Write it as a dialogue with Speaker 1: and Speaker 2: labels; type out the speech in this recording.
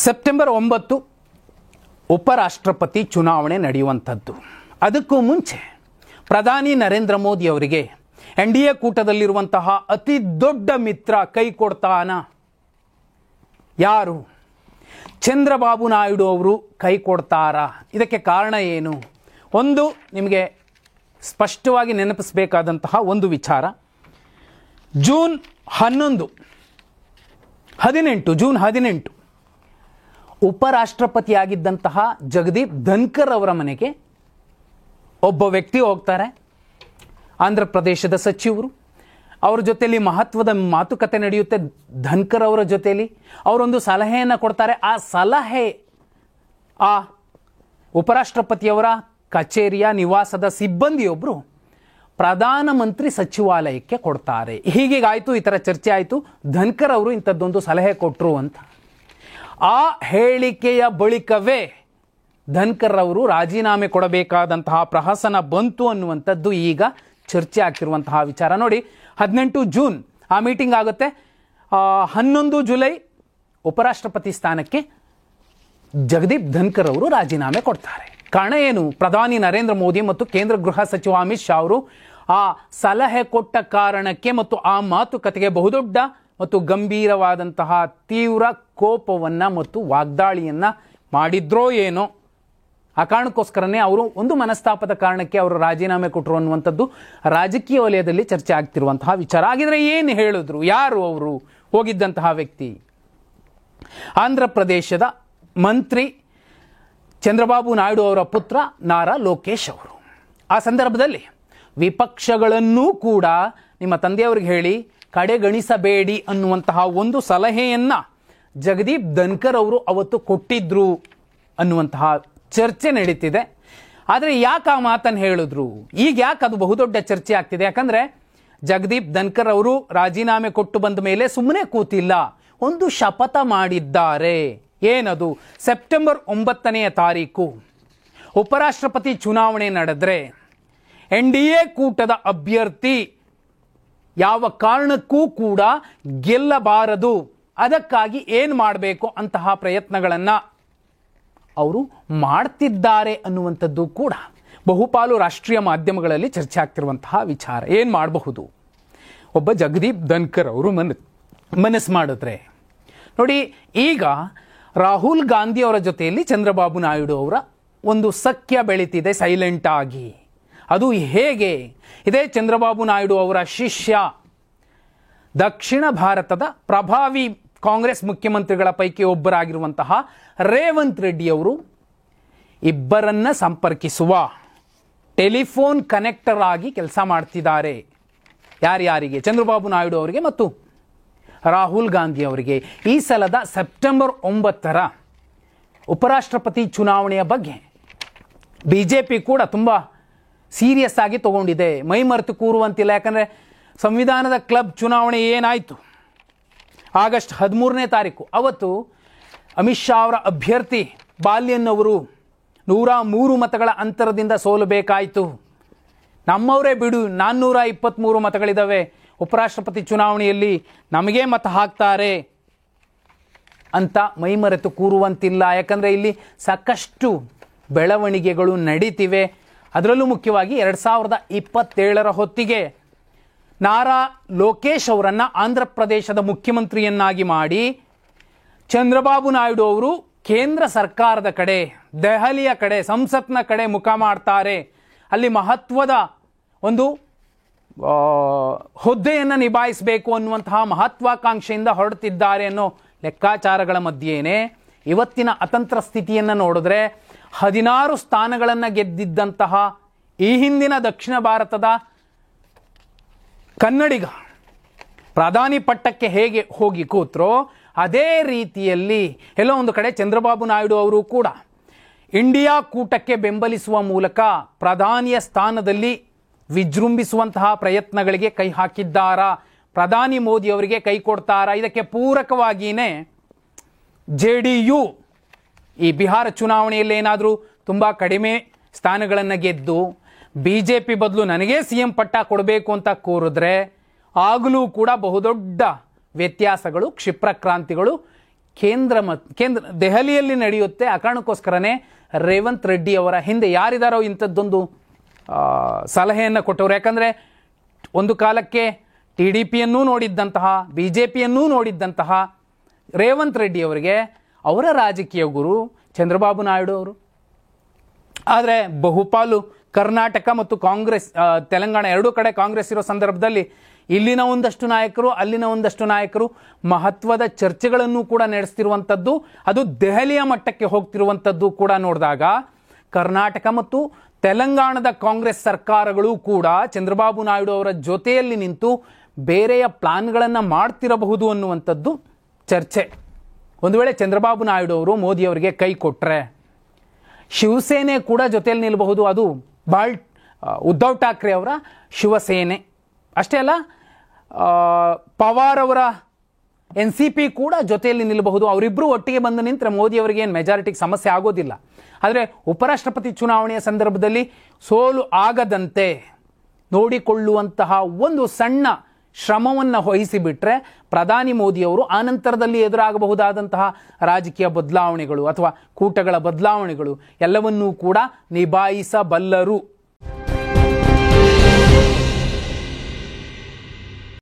Speaker 1: September 9 ಉಪರಾಷ್ಟ್ರಪತಿ ಚುನಾವಣೆ ನಡೆಯುವಂಥದ್ದು. ಅದಕ್ಕೂ ಮುಂಚೆ ಪ್ರಧಾನಿ ನರೇಂದ್ರ ಮೋದಿ ಅವರಿಗೆ NDA ಕೂಟದಲ್ಲಿರುವಂತಹ ಅತಿ ದೊಡ್ಡ ಮಿತ್ರ ಕೈ ಕೊಡ್ತಾನ? ಯಾರು? ಚಂದ್ರಬಾಬು ನಾಯ್ಡು ಅವರು ಕೈ ಕೊಡ್ತಾರಾ? ಇದಕ್ಕೆ ಕಾರಣ ಏನು? ಒಂದು ನಿಮಗೆ ಸ್ಪಷ್ಟವಾಗಿ ನೆನಪಿಸಬೇಕಾದಂತಹ ಒಂದು ವಿಚಾರ, ಜೂನ್ 18 ಉಪರಾಷ್ಟ್ರಪತಿಯಾಗಿದ್ದಂತಹ ಜಗದೀಪ್ ಧನ್ಕರ್ ಅವರ ಮನೆಗೆ ಒಬ್ಬ ವ್ಯಕ್ತಿ ಹೋಗ್ತಾರೆ. ಆಂಧ್ರ ಪ್ರದೇಶದ ಸಚಿವರು, ಅವರ ಜೊತೆಯಲ್ಲಿ ಮಹತ್ವದ ಮಾತುಕತೆ ನಡೆಯುತ್ತೆ. ಧನ್ಕರ್ ಅವರ ಜೊತೆಯಲ್ಲಿ ಅವರೊಂದು ಸಲಹೆಯನ್ನು ಕೊಡ್ತಾರೆ. ಆ ಸಲಹೆ ಆ ಉಪರಾಷ್ಟ್ರಪತಿಯವರ ಕಚೇರಿಯ ನಿವಾಸದ ಸಿಬ್ಬಂದಿಯೊಬ್ಬರು ಪ್ರಧಾನಮಂತ್ರಿ ಸಚಿವಾಲಯಕ್ಕೆ ಕೊಡ್ತಾರೆ. ಹೀಗೀಗಾಯಿತು, ಈ ಥರ ಚರ್ಚೆ ಆಯಿತು. ಧನ್ಕರ್ ಅವರು ಇಂಥದ್ದೊಂದು ಸಲಹೆ ಕೊಟ್ಟರು ಅಂತ. ಆ ಹೇಳಿಕೆಯ ಬಳಿಕವೇ ಧನ್ಕರ್ ಅವರು ರಾಜೀನಾಮೆ ಕೊಡಬೇಕಾದಂತಹ ಪ್ರಹಸನ ಬಂತು ಅನ್ನುವಂಥದ್ದು ಈಗ ಚರ್ಚೆ ಆಗ್ತಿರುವಂತಹ ವಿಚಾರ. ನೋಡಿ, 18 ಜೂನ್ ಆ ಮೀಟಿಂಗ್ ಆಗುತ್ತೆ. 11 ಜುಲೈ ಉಪರಾಷ್ಟ್ರಪತಿ ಸ್ಥಾನಕ್ಕೆ ಜಗದೀಪ್ ಧನ್ಕರ್ ಅವರು ರಾಜೀನಾಮೆ ಕೊಡ್ತಾರೆ. ಕಾರಣ ಏನು? ಪ್ರಧಾನಿ ನರೇಂದ್ರ ಮೋದಿ ಮತ್ತು ಕೇಂದ್ರ ಗೃಹ ಸಚಿವ ಅಮಿತ್ ಶಾ ಅವರು ಆ ಸಲಹೆ ಕೊಟ್ಟ ಕಾರಣಕ್ಕೆ ಮತ್ತು ಆ ಮಾತುಕತೆಗೆ ಬಹುದೊಡ್ಡ ಮತ್ತು ಗಂಭೀರವಾದಂತಹ ತೀವ್ರ ಕೋಪವನ್ನು ಮತ್ತು ವಾಗ್ದಾಳಿಯನ್ನು ಮಾಡಿದ್ರೋ ಏನೋ. ಆ ಕಾರಣಕ್ಕೋಸ್ಕರನೇ ಅವರು ಒಂದು ಮನಸ್ತಾಪದ ಕಾರಣಕ್ಕೆ ಅವರು ರಾಜೀನಾಮೆ ಕೊಟ್ಟರು ಅನ್ನುವಂಥದ್ದು ರಾಜಕೀಯ ವಲಯದಲ್ಲಿ ಚರ್ಚೆ ಆಗ್ತಿರುವಂತಹ ವಿಚಾರ. ಹಾಗಿದ್ರೆ ಏನು ಹೇಳಿದ್ರು? ಯಾರು ಅವರು? ಹೋಗಿದ್ದಂತಹ ವ್ಯಕ್ತಿ ಆಂಧ್ರ ಪ್ರದೇಶದ ಮಂತ್ರಿ ಚಂದ್ರಬಾಬು ನಾಯ್ಡು ಅವರ ಪುತ್ರ ನಾರಾ ಲೋಕೇಶ್ ಅವರು. ಆ ಸಂದರ್ಭದಲ್ಲಿ ವಿಪಕ್ಷಗಳನ್ನೂ ಕೂಡ ನಿಮ್ಮ ತಂದೆಯವ್ರಿಗೆ ಹೇಳಿ ಕಡೆಗಣಿಸಬೇಡಿ ಅನ್ನುವಂತಹ ಒಂದು ಸಲಹೆಯನ್ನು ಜಗದೀಪ್ ಧನ್ಕರ್ ಅವರು ಅವತ್ತು ಕೊಟ್ಟಿದ್ರು ಅನ್ನುವಂತಹ ಚರ್ಚೆ ನಡೀತಿದೆ. ಆದರೆ ಯಾಕೆ ಆ ಮಾತನ್ನು ಹೇಳಿದ್ರು? ಈಗ ಯಾಕೆ ಅದು ಬಹುದೊಡ್ಡ ಚರ್ಚೆ ಆಗ್ತಿದೆ? ಯಾಕಂದರೆ ಜಗದೀಪ್ ಧನ್ಕರ್ ಅವರು ರಾಜೀನಾಮೆ ಕೊಟ್ಟು ಬಂದ ಮೇಲೆ ಸುಮ್ಮನೆ ಕೂತಿಲ್ಲ, ಒಂದು ಶಪಥ ಮಾಡಿದ್ದಾರೆ. ಏನದು? ಸೆಪ್ಟೆಂಬರ್ 9 ಉಪರಾಷ್ಟ್ರಪತಿ ಚುನಾವಣೆ ನಡೆದರೆ NDA ಕೂಟದ ಅಭ್ಯರ್ಥಿ ಯಾವ ಕಾರಣಕ್ಕೂ ಕೂಡ ಗೆಲ್ಲಬಾರದು, ಅದಕ್ಕಾಗಿ ಏನು ಮಾಡಬೇಕು ಅಂತಹ ಪ್ರಯತ್ನಗಳನ್ನು ಅವರು ಮಾಡ್ತಿದ್ದಾರೆ ಅನ್ನುವಂಥದ್ದು ಕೂಡ ಬಹುಪಾಲು ರಾಷ್ಟ್ರೀಯ ಮಾಧ್ಯಮಗಳಲ್ಲಿ ಚರ್ಚೆ ಆಗ್ತಿರುವಂತಹ ವಿಚಾರ. ಏನು ಮಾಡಬಹುದು ಒಬ್ಬ ಜಗದೀಪ್ ಧನ್ಕರ್ ಅವರು ಮನಸ್ಸು ಮಾಡಿದ್ರೆ? ನೋಡಿ, ಈಗ ರಾಹುಲ್ ಗಾಂಧಿ ಅವರ ಜೊತೆಯಲ್ಲಿ ಚಂದ್ರಬಾಬು ನಾಯ್ಡು ಅವರ ಒಂದು ಸಖ್ಯ ಬೆಳೀತಿದೆ ಸೈಲೆಂಟ್ ಆಗಿ. ಅದು ಹೇಗೆ? ಇದೇ ಚಂದ್ರಬಾಬು ನಾಯ್ಡು ಅವರ ಶಿಷ್ಯ, ದಕ್ಷಿಣ ಭಾರತದ ಪ್ರಭಾವಿ ಕಾಂಗ್ರೆಸ್ ಮುಖ್ಯಮಂತ್ರಿಗಳ ಪೈಕಿ ಒಬ್ಬರಾಗಿರುವಂತಹ ರೇವಂತ್ ರೆಡ್ಡಿ ಅವರು ಇಬ್ಬರನ್ನ ಸಂಪರ್ಕಿಸುವ ಟೆಲಿಫೋನ್ ಕನೆಕ್ಟರ್ ಆಗಿ ಕೆಲಸ ಮಾಡ್ತಿದ್ದಾರೆ. ಯಾರ್ಯಾರಿಗೆ? ಚಂದ್ರಬಾಬು ನಾಯ್ಡು ಅವರಿಗೆ ಮತ್ತು ರಾಹುಲ್ ಗಾಂಧಿ ಅವರಿಗೆ. ಈ ಸಲದ ಸೆಪ್ಟೆಂಬರ್ 9 ಉಪರಾಷ್ಟ್ರಪತಿ ಚುನಾವಣೆಯ ಬಗ್ಗೆ BJP ಕೂಡ ತುಂಬ ಸೀರಿಯಸ್ ಆಗಿ ತಗೊಂಡಿದೆ. ಮೈ ಮರೆತು ಕೂರುವಂತಿಲ್ಲ. ಯಾಕಂದರೆ ಸಂವಿಧಾನದ ಕ್ಲಬ್ ಚುನಾವಣೆ ಏನಾಯಿತು ಆಗಸ್ಟ್ 13 ಅವತ್ತು ಅಮಿತ್ ಶಾ ಅವರ ಅಭ್ಯರ್ಥಿ ಬಾಲ್ಯನ್ ಅವರು 103 ಮತಗಳ ಅಂತರದಿಂದ ಸೋಲಬೇಕಾಯಿತು. ನಮ್ಮವರೇ ಬಿಡು, 423 ಮತಗಳಿದ್ದಾವೆ, ಉಪರಾಷ್ಟ್ರಪತಿ ಚುನಾವಣೆಯಲ್ಲಿ ನಮಗೇ ಮತ ಹಾಕ್ತಾರೆ ಅಂತ ಮೈಮರೆತು ಕೂರುವಂತಿಲ್ಲ. ಯಾಕಂದರೆ ಇಲ್ಲಿ ಸಾಕಷ್ಟು ಬೆಳವಣಿಗೆಗಳು ನಡೀತಿವೆ. ಅದರಲ್ಲೂ ಮುಖ್ಯವಾಗಿ 2027 ಹೊತ್ತಿಗೆ ನಾರಾ ಲೋಕೇಶ್ ಅವರನ್ನು ಆಂಧ್ರ ಪ್ರದೇಶದ ಮುಖ್ಯಮಂತ್ರಿಯನ್ನಾಗಿ ಮಾಡಿ ಚಂದ್ರಬಾಬು ನಾಯ್ಡು ಅವರು ಕೇಂದ್ರ ಸರ್ಕಾರದ ಕಡೆ, ದೆಹಲಿಯ ಕಡೆ, ಸಂಸತ್ನ ಕಡೆ ಮುಖ ಮಾಡ್ತಾರೆ. ಅಲ್ಲಿ ಮಹತ್ವದ ಒಂದು ಹುದ್ದೆಯನ್ನು ನಿಭಾಯಿಸಬೇಕು ಅನ್ನುವಂತಹ ಮಹತ್ವಾಕಾಂಕ್ಷೆಯಿಂದ ಹೊರಡ್ತಿದ್ದಾರೆ ಅನ್ನೋ ಲೆಕ್ಕಾಚಾರಗಳ ಮಧ್ಯೆಯೇ ಇವತ್ತಿನ ಅತಂತ್ರ ಸ್ಥಿತಿಯನ್ನು ನೋಡಿದ್ರೆ 16 ಸ್ಥಾನಗಳನ್ನು ಗೆದ್ದಿದ್ದಂತಹ ಈ ಹಿಂದಿನ ದಕ್ಷಿಣ ಭಾರತದ ಕನ್ನಡಿಗ ಪ್ರಧಾನಿ ಪಟ್ಟಕ್ಕೆ ಹೇಗೆ ಹೋಗಿ ಕೂತ್ರೋ ಅದೇ ರೀತಿಯಲ್ಲಿ ಎಲ್ಲೋ ಒಂದು ಕಡೆ ಚಂದ್ರಬಾಬು ನಾಯ್ಡು ಅವರು ಕೂಡ ಇಂಡಿಯಾ ಕೂಟಕ್ಕೆ ಬೆಂಬಲಿಸುವ ಮೂಲಕ ಪ್ರಧಾನಿಯ ಸ್ಥಾನದಲ್ಲಿ ವಿಜೃಂಭಿಸುವಂತಹ ಪ್ರಯತ್ನಗಳಿಗೆ ಕೈ ಹಾಕಿದ್ದಾರಾ? ಪ್ರಧಾನಿ ಮೋದಿ ಅವರಿಗೆ ಕೈ ಕೊಡ್ತಾರಾ? ಇದಕ್ಕೆ ಪೂರಕವಾಗಿಯೇ JDU ಈ ಬಿಹಾರ ಚುನಾವಣೆಯಲ್ಲಿ ಏನಾದರೂ ತುಂಬ ಕಡಿಮೆ ಸ್ಥಾನಗಳನ್ನು ಗೆದ್ದು BJP ಬದಲು ನನಗೇ CM ಪಟ್ಟ ಕೊಡಬೇಕು ಅಂತ ಕೋರಿದ್ರೆ ಆಗಲೂ ಕೂಡ ಬಹುದೊಡ್ಡ ವ್ಯತ್ಯಾಸಗಳು, ಕ್ಷಿಪ್ರ ಕ್ರಾಂತಿಗಳು ದೆಹಲಿಯಲ್ಲಿ ನಡೆಯುತ್ತೆ. ಆ ಕಾರಣಕ್ಕೋಸ್ಕರನೇ ರೇವಂತ್ ರೆಡ್ಡಿ ಅವರ ಹಿಂದೆ ಯಾರಿದಾರೋ ಇಂಥದ್ದೊಂದು ಸಲಹೆಯನ್ನು ಕೊಟ್ಟವರು. ಯಾಕಂದರೆ ಒಂದು ಕಾಲಕ್ಕೆ TDPಯನ್ನೂ ನೋಡಿದ್ದಂತಹ, BJPಯನ್ನೂ ನೋಡಿದ್ದಂತಹ ರೇವಂತ್ ರೆಡ್ಡಿ ಅವರಿಗೆ ಅವರ ರಾಜಕೀಯ ಗುರು ಚಂದ್ರಬಾಬು ನಾಯ್ಡು ಅವರು. ಆದರೆ ಬಹುಪಾಲು ಕರ್ನಾಟಕ ಮತ್ತು ಕಾಂಗ್ರೆಸ್, ತೆಲಂಗಾಣ ಎರಡೂ ಕಡೆ ಕಾಂಗ್ರೆಸ್ ಇರೋ ಸಂದರ್ಭದಲ್ಲಿ ಇಲ್ಲಿನ ಒಂದಷ್ಟು ನಾಯಕರು, ಅಲ್ಲಿನ ಒಂದಷ್ಟು ನಾಯಕರು ಮಹತ್ವದ ಚರ್ಚೆಗಳನ್ನು ಕೂಡ ನಡೆಸ್ತಿರುವಂಥದ್ದು, ಅದು ದೆಹಲಿಯ ಮಟ್ಟಕ್ಕೆ ಹೋಗ್ತಿರುವಂಥದ್ದು ಕೂಡ ನೋಡಿದಾಗ ಕರ್ನಾಟಕ ಮತ್ತು ತೆಲಂಗಾಣದ ಕಾಂಗ್ರೆಸ್ ಸರ್ಕಾರಗಳು ಕೂಡ ಚಂದ್ರಬಾಬು ನಾಯ್ಡು ಅವರ ಜೊತೆಯಲ್ಲಿ ನಿಂತು ಬೇರೆಯ ಪ್ಲಾನ್ಗಳನ್ನು ಮಾಡ್ತಿರಬಹುದು ಅನ್ನುವಂಥದ್ದು ಚರ್ಚೆ. ಒಂದು ವೇಳೆ ಚಂದ್ರಬಾಬು ನಾಯ್ಡು ಅವರು ಮೋದಿ ಅವರಿಗೆ ಕೈ ಕೊಟ್ಟರೆ ಶಿವಸೇನೆ ಕೂಡ ಜೊತೆಯಲ್ಲಿ ನಿಲ್ಲಬಹುದು. ಅದು ಉದ್ಧವ್ ಠಾಕ್ರೆ ಅವರ ಶಿವಸೇನೆ ಅಷ್ಟೇ ಅಲ್ಲ, ಪವಾರ್ ಅವರ NCP ಕೂಡ ಜೊತೆಯಲ್ಲಿ ನಿಲ್ಲಬಹುದು. ಅವರಿಬ್ಬರು ಒಟ್ಟಿಗೆ ಬಂದು ನಿಂತರೆ ಮೋದಿ ಅವರಿಗೆ ಏನು ಮೆಜಾರಿಟಿಗೆ ಸಮಸ್ಯೆ ಆಗೋದಿಲ್ಲ. ಆದರೆ ಉಪರಾಷ್ಟ್ರಪತಿ ಚುನಾವಣೆಯ ಸಂದರ್ಭದಲ್ಲಿ ಸೋಲು ಆಗದಂತೆ ನೋಡಿಕೊಳ್ಳುವಂತಹ ಒಂದು ಸಣ್ಣ ಶ್ರಮವನ್ನು ವಹಿಸಿಬಿಟ್ರೆ ಪ್ರಧಾನಿ ಮೋದಿಯವರು ಆನಂತರದಲ್ಲಿ ಎದುರಾಗಬಹುದಾದಂತಹ ರಾಜಕೀಯ ಬದಲಾವಣೆಗಳು ಅಥವಾ ಕೂಟಗಳ ಬದಲಾವಣೆಗಳು ಎಲ್ಲವನ್ನೂ ಕೂಡ ನಿಭಾಯಿಸಬಲ್ಲರು.